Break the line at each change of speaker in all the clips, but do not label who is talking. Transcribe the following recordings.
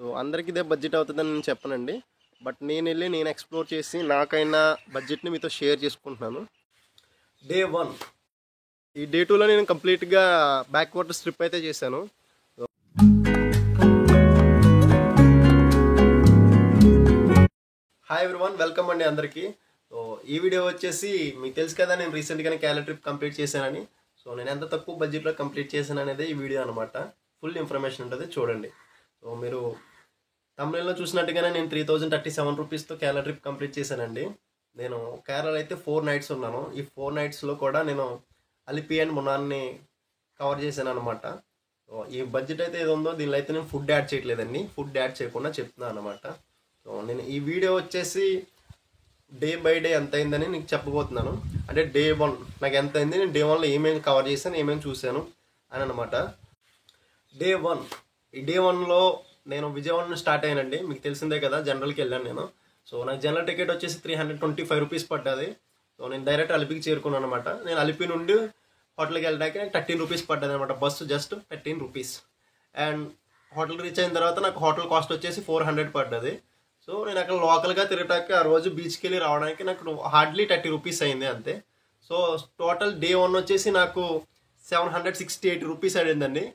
So అందరికీ ఇదే budget అవుతుందని నేను చెప్పనండి. బట్ నేను ఎక్స్ప్లోర్ చేసి నాకైనా బడ్జెట్ని మీతో షేర్ చేసుకుంటున్నాను. డే 1 ఈ డే 2లో నేను కంప్లీట్గా బ్యాక్ వాటర్ ట్రిప్ అయితే చేశాను. హాయ్ ఎవ్రీవన్, వెల్కమ్ అండి అందరికీ. సో ఈ వీడియో వచ్చేసి మీకు తెలుసు కదా, నేను రీసెంట్గానే కేరళ ట్రిప్ కంప్లీట్ చేశానని. సో నేను ఎంత తక్కువ బడ్జెట్లో కంప్లీట్ చేశాను అనేది ఈ వీడియో అనమాట. ఫుల్ ఇన్ఫర్మేషన్ ఉంటుంది, చూడండి. సో మీరు తమిళలో చూసినట్టుగానే నేను 3037 రూపీస్తో కేరళ ట్రిప్ కంప్లీట్ చేశానండి. నేను కేరళలో అయితే 4 నైట్స్ ఉన్నాను. ఈ 4 నైట్స్లో కూడా నేను అలిపి అండ్ మున్నార్ని కవర్ చేశాను అనమాట. సో ఈ బడ్జెట్ అయితే ఏదో ఉందో దీనిలో అయితే నేను ఫుడ్ యాడ్ చేయట్లేదండి, ఫుడ్ యాడ్ చేయకుండా చెప్తున్నాను అనమాట. సో నేను ఈ వీడియో వచ్చేసి డే బై డే ఎంత అయిందని నీకు చెప్పబోతున్నాను. అంటే డే 1 నాకు ఎంత అయింది, నేను డే 1లో ఏమేమి కవర్ చేశాను, ఏమేమి చూశాను అని అనమాట. డే 1 ఈ డే 1లో నేను విజయవాడ నుంచి స్టార్ట్ అయ్యానండి. మీకు తెలిసిందే కదా, జనరల్కి వెళ్ళాను నేను. సో నాకు జనరల్ టికెట్ వచ్చేసి 325 రూపీస్ పడ్డది. సో నేను డైరెక్ట్ అలిపికి చేరుకున్నాను అనమాట. నేను అలిపి నుండి హోటల్కి వెళ్ళడానికి నాకు 13 రూపీస్ పడ్డది అనమాట. Bus just 13 rupees. And hotel reach అయిన తర్వాత నాకు హోటల్ కాస్ట్ వచ్చేసి 400 పడ్డది. సో నేను అక్కడ లోకల్గా తిరగటానికి ఆ రోజు బీచ్కి వెళ్ళి రావడానికి నాకు హార్డ్లీ 30 రూపీస్ అయింది అంతే. సో టోటల్ డే 1 వచ్చేసి నాకు 768 రూపీస్ అయిందండి.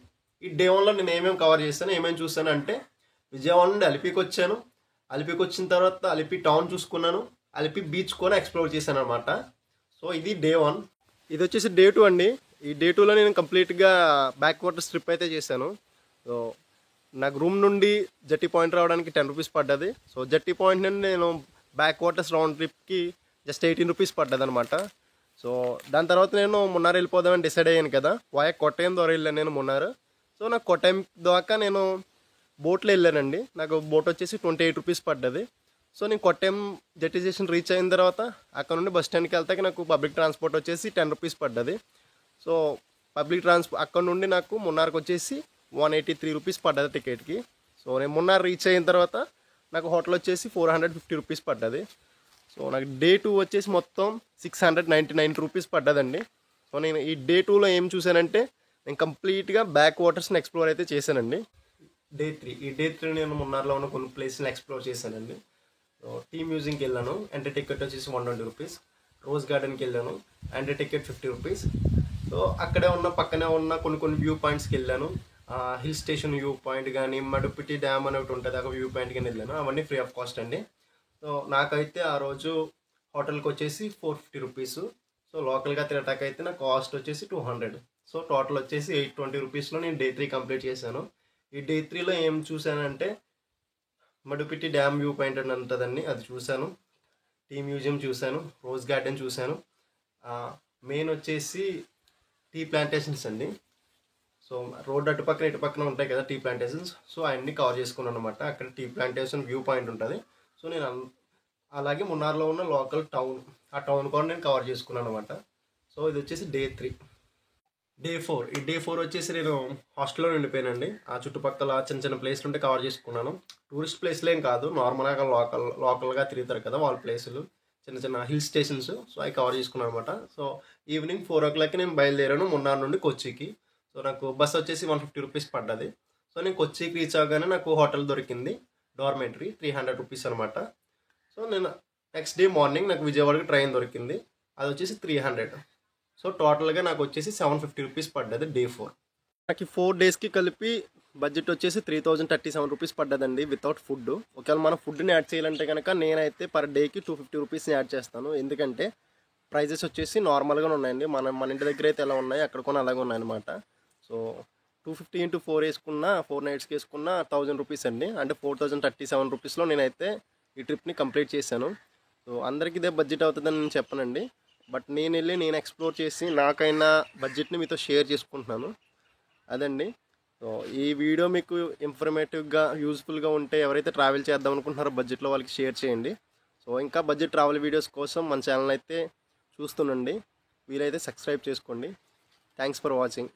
ఈ డే 1లో నేను ఏమేమి కవర్ చేశాను, ఏమేమి చూసాను అంటే, విజయవాడ నుండి అలిపికి వచ్చాను. అలిపికి వచ్చిన తర్వాత అలిపి టౌన్ చూసుకున్నాను, అలిపి బీచ్ కూడా ఎక్స్ప్లోర్ చేశాను అనమాట. సో ఇది డే 1. ఇది వచ్చేసి డే 2 అండి. ఈ డే 2లో నేను కంప్లీట్గా బ్యాక్ వాటర్ ట్రిప్ అయితే చేశాను. సో నాకు రూమ్ నుండి జట్టి పాయింట్ రావడానికి 10 రూపీస్ పడ్డది. సో జట్టి పాయింట్ నుండి నేను బ్యాక్ వాటర్స్ రౌండ్ ట్రిప్కి జస్ట్ 18 రూపీస్ పడ్డది అనమాట. సో దాని తర్వాత నేను మున్నార్ వెళ్ళిపోదామని డిసైడ్ అయ్యాను కదా, వాయా కొట్టాయం ద్వారా వెళ్ళాను నేను మున్నార్. సో నాకు కొట్టాయం దాకా నేను బోట్లో వెళ్ళానండి. నాకు బోట్ వచ్చేసి 28 రూపీస్ పడ్డది. సో నేను కొట్టాయం జట్టి స్టేషన్ రీచ్ అయిన తర్వాత అక్కడ నుండి బస్ స్టాండ్కి వెళ్తాకి నాకు పబ్లిక్ ట్రాన్స్పోర్ట్ వచ్చేసి 10 రూపీస్ పడ్డది. సో పబ్లిక్ ట్రాన్స్పోర్ట్ అక్కడ నుండి నాకు మున్నార్కి వచ్చేసి 183 రూపీస్ పడ్డది టికెట్కి. సో నేను మున్నార్ రీచ్ అయిన తర్వాత నాకు హోటల్ వచ్చేసి 450 రూపీస్ పడ్డది. సో నాకు డే 2 వచ్చేసి మొత్తం 699 రూపీస్ పడ్డదండి. సో నేను ఈ డే 2లో ఏం చూశానంటే, నేను కంప్లీట్గా బ్యాక్ వాటర్స్ని ఎక్స్ప్లోర్ అయితే చేశానండి. డే 3 ఈ డే 3 నేను మున్నార్లో ఉన్న కొన్ని ప్లేస్ని ఎక్స్ప్లోర్ చేశానండి. సో టీ మ్యూజియంకి వెళ్ళాను, ఎంట్రీ టికెట్ వచ్చేసి 120 రూపీస్. రోజ్ గార్డెన్కి వెళ్ళాను, ఎంట్రీ టికెట్ 50 రూపీస్. సో అక్కడే ఉన్న పక్కనే ఉన్న కొన్ని వ్యూ పాయింట్స్కి వెళ్ళాను. హిల్ స్టేషన్ వ్యూ పాయింట్ కానీ, మడుపిటి డ్యామ్ అని ఒకటి ఉంటుంది, ఒక వ్యూ పాయింట్ కానీ వెళ్ళాను. అవన్నీ ఫ్రీ ఆఫ్ కాస్ట్ అండి. సో నాకైతే ఆ రోజు హోటల్కి వచ్చేసి 450 రూపీస్. సో లోకల్గా తిరగటానికి అయితే నా కాస్ట్ వచ్చేసి 200. సో టోటల్ వచ్చేసి 820 రూపీస్లో నేను డే 3 కంప్లీట్ చేశాను. ఈ డే 3లో ఏం చూశానంటే, మడుపిటి డ్యామ్ వ్యూ పాయింట్ అని ఉంటుందండి, అది చూశాను. టీ మ్యూజియం చూశాను, రోజ్ గార్డెన్ చూశాను. మెయిన్ వచ్చేసి టీ ప్లాంటేషన్స్ అండి. సో రోడ్ అటుపక్కన ఇటుపక్కన ఉంటాయి కదా టీ ప్లాంటేషన్స్. సో అవన్నీ కవర్ చేసుకున్నాను అనమాట. అక్కడ టీ ప్లాంటేషన్ వ్యూ పాయింట్ ఉంటుంది. సో నేను అలాగే మున్నార్లో ఉన్న లోకల్ టౌన్, ఆ టౌన్ కూడా నేను కవర్ చేసుకున్నాను అనమాట. సో ఇది వచ్చేసి డే 3. డే 4 ఈ డే 4 వచ్చేసి నేను హాస్టల్లో ఉండిపోయానండి. ఆ చుట్టుపక్కల చిన్న ప్లేస్లు ఉంటే కవర్ చేసుకున్నాను. టూరిస్ట్ ప్లేస్లు ఏం కాదు, నార్మల్గా లోకల్గా తిరుగుతారు కదా వాళ్ళ ప్లేసులు, చిన్న హిల్ స్టేషన్స్. సో అవి కవర్ చేసుకున్నాను అనమాట. సో ఈవినింగ్ 4 o'clock నేను బయలుదేరాను మున్నార్ నుండి కొచ్చికి. సో నాకు బస్ వచ్చేసి 150 రూపీస్ పడ్డది. సో నేను కొచ్చికి రీచ్ అవగానే నాకు హోటల్ దొరికింది, డార్మెంటరీ, 300 రూపీస్ అనమాట. సో నేను నెక్స్ట్ డే మార్నింగ్ నాకు విజయవాడకి ట్రైన్ దొరికింది, అది వచ్చేసి 300. సో టోటల్గా నాకు వచ్చేసి 750 రూపీస్ పడ్డది డే 4. నాకు 4 డేస్కి కలిపి బడ్జెట్ వచ్చేసి 3037 రూపీస్ పడ్డదండి వితౌట్ ఫుడ్. ఒకవేళ మనం ఫుడ్ని యాడ్ చేయాలంటే కనుక నేనైతే పర్ డేకి 250 రూపీస్ని యాడ్ చేస్తాను. ఎందుకంటే ప్రైజెస్ వచ్చేసి నార్మల్గానే ఉన్నాయండి. మన ఇంటి దగ్గర అయితే ఎలా ఉన్నాయి, అక్కడ కూడా అలాగే ఉన్నాయన్నమాట. సో 250 into 4 వేసుకున్న, 4 నైట్స్కి వేసుకున్న 1000 రూపీస్ అండి. అంటే 4037 రూపీస్లో నేనైతే ఈ ట్రిప్ని కంప్లీట్ చేశాను. సో అందరికీ ఇదే బడ్జెట్ అవుతుందని నేను చెప్పనండి. బట్ నేను ఎక్స్ప్లోర్ చేసి నాకైనా బడ్జెట్ని మీతో షేర్ చేసుకుంటున్నాను, అదండి. సో ఈ వీడియో మీకు ఇన్ఫర్మేటివ్గా, యూజ్ఫుల్గా ఉంటే ఎవరైతే ట్రావెల్ చేద్దాం అనుకుంటున్నారో బడ్జెట్లో వాళ్ళకి షేర్ చేయండి. సో ఇంకా బడ్జెట్ ట్రావెల్ వీడియోస్ కోసం మన ఛానల్ అయితే చూస్తుండండి. వీలైతే సబ్స్క్రైబ్ చేసుకోండి. Thanks for watching.